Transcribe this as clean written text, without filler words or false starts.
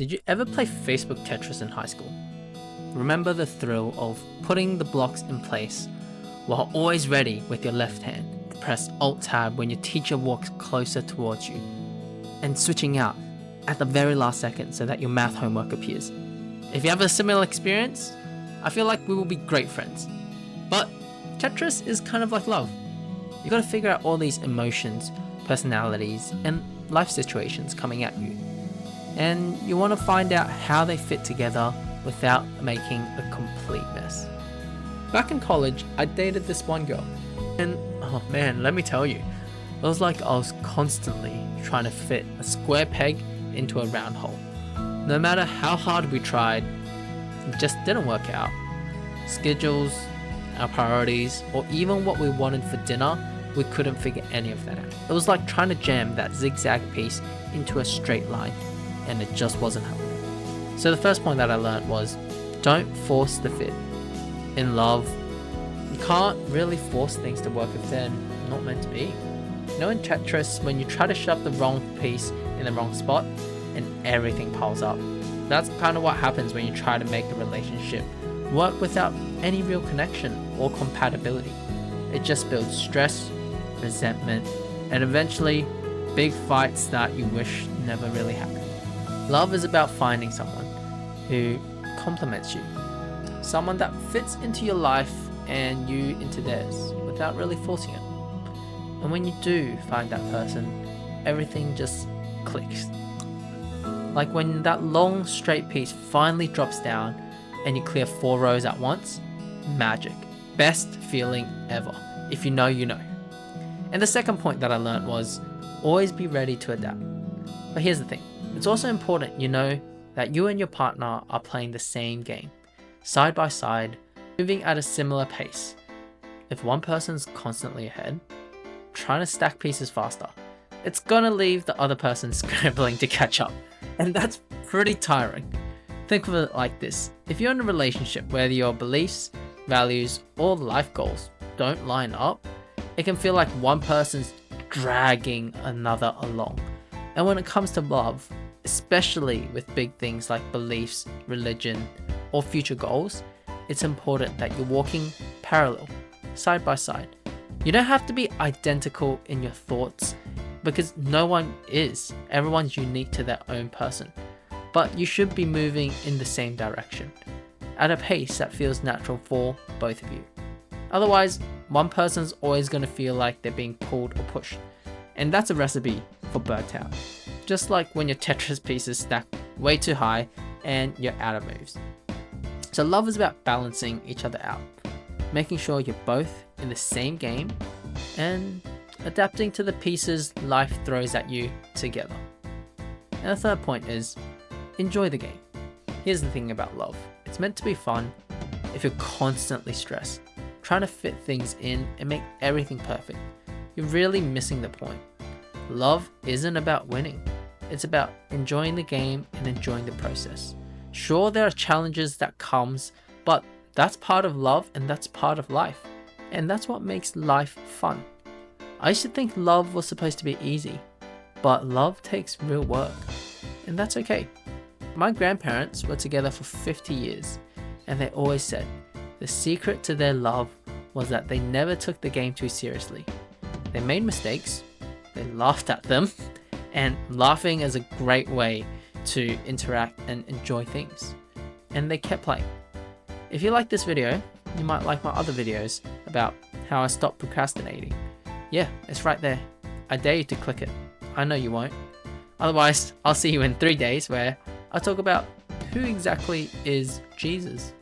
Did you ever play Facebook Tetris in high school? Remember the thrill of putting the blocks in place while always ready with your left hand to press Alt-Tab when your teacher walks closer towards you, and switching out at the very last second so that your math homework appears? If you have a similar experience, I feel like we will be great friends. But Tetris is kind of like love. You gotta figure out all these emotions, personalities, and life situations coming at you. And you want to find out how they fit together without making a complete mess. Back in college, I dated this one girl, and oh man, let me tell you, it was like I was constantly trying to fit a square peg into a round hole. No matter how hard we tried, it just didn't work out. Schedules, our priorities, or even what we wanted for dinner, we couldn't figure any of that out. It was like trying to jam that zigzag piece into a straight line, and it just wasn't happening. So the first point that I learned was, don't force the fit. In love, you can't really force things to work if they're not meant to be. You know, in Tetris, when you try to shove the wrong piece in the wrong spot and everything piles up, that's kind of what happens when you try to make a relationship work without any real connection or compatibility. It just builds stress, resentment, and eventually big fights that you wish never really happened. Love is about finding someone who complements you, someone that fits into your life and you into theirs without really forcing it. And when you do find that person, everything just clicks. Like when that long straight piece finally drops down and you clear 4 rows at once, magic. Best feeling ever. If you know, you know. And the second point that I learned was, always be ready to adapt. But here's the thing. It's also important you know that you and your partner are playing the same game, side by side, moving at a similar pace. If one person's constantly ahead, trying to stack pieces faster, it's gonna leave the other person scrambling to catch up. And that's pretty tiring. Think of it like this. If you're in a relationship where your beliefs, values, or life goals don't line up, it can feel like one person's dragging another along. And when it comes to love, especially with big things like beliefs, religion, or future goals, it's important that you're walking parallel, side by side. You don't have to be identical in your thoughts because no one is. Everyone's unique to their own person. But you should be moving in the same direction, at a pace that feels natural for both of you. Otherwise, one person's always going to feel like they're being pulled or pushed. And that's a recipe for burnt out. Just like when your Tetris pieces stack way too high and you're out of moves. So love is about balancing each other out, making sure you're both in the same game and adapting to the pieces life throws at you together. And the third point is, enjoy the game. Here's the thing about love. It's meant to be fun. If you're constantly stressed, trying to fit things in and make everything perfect, you're really missing the point. Love isn't about winning. It's about enjoying the game and enjoying the process. Sure, there are challenges that comes, but that's part of love and that's part of life. And that's what makes life fun. I used to think love was supposed to be easy, but love takes real work. And that's okay. My grandparents were together for 50 years, and they always said the secret to their love was that they never took the game too seriously. They made mistakes, they laughed at them, and laughing is a great way to interact and enjoy things. And they kept playing. If you like this video, you might like my other videos about how I stopped procrastinating. Yeah, it's right there. I dare you to click it. I know you won't. Otherwise, I'll see you in 3 days where I talk about who exactly is Jesus.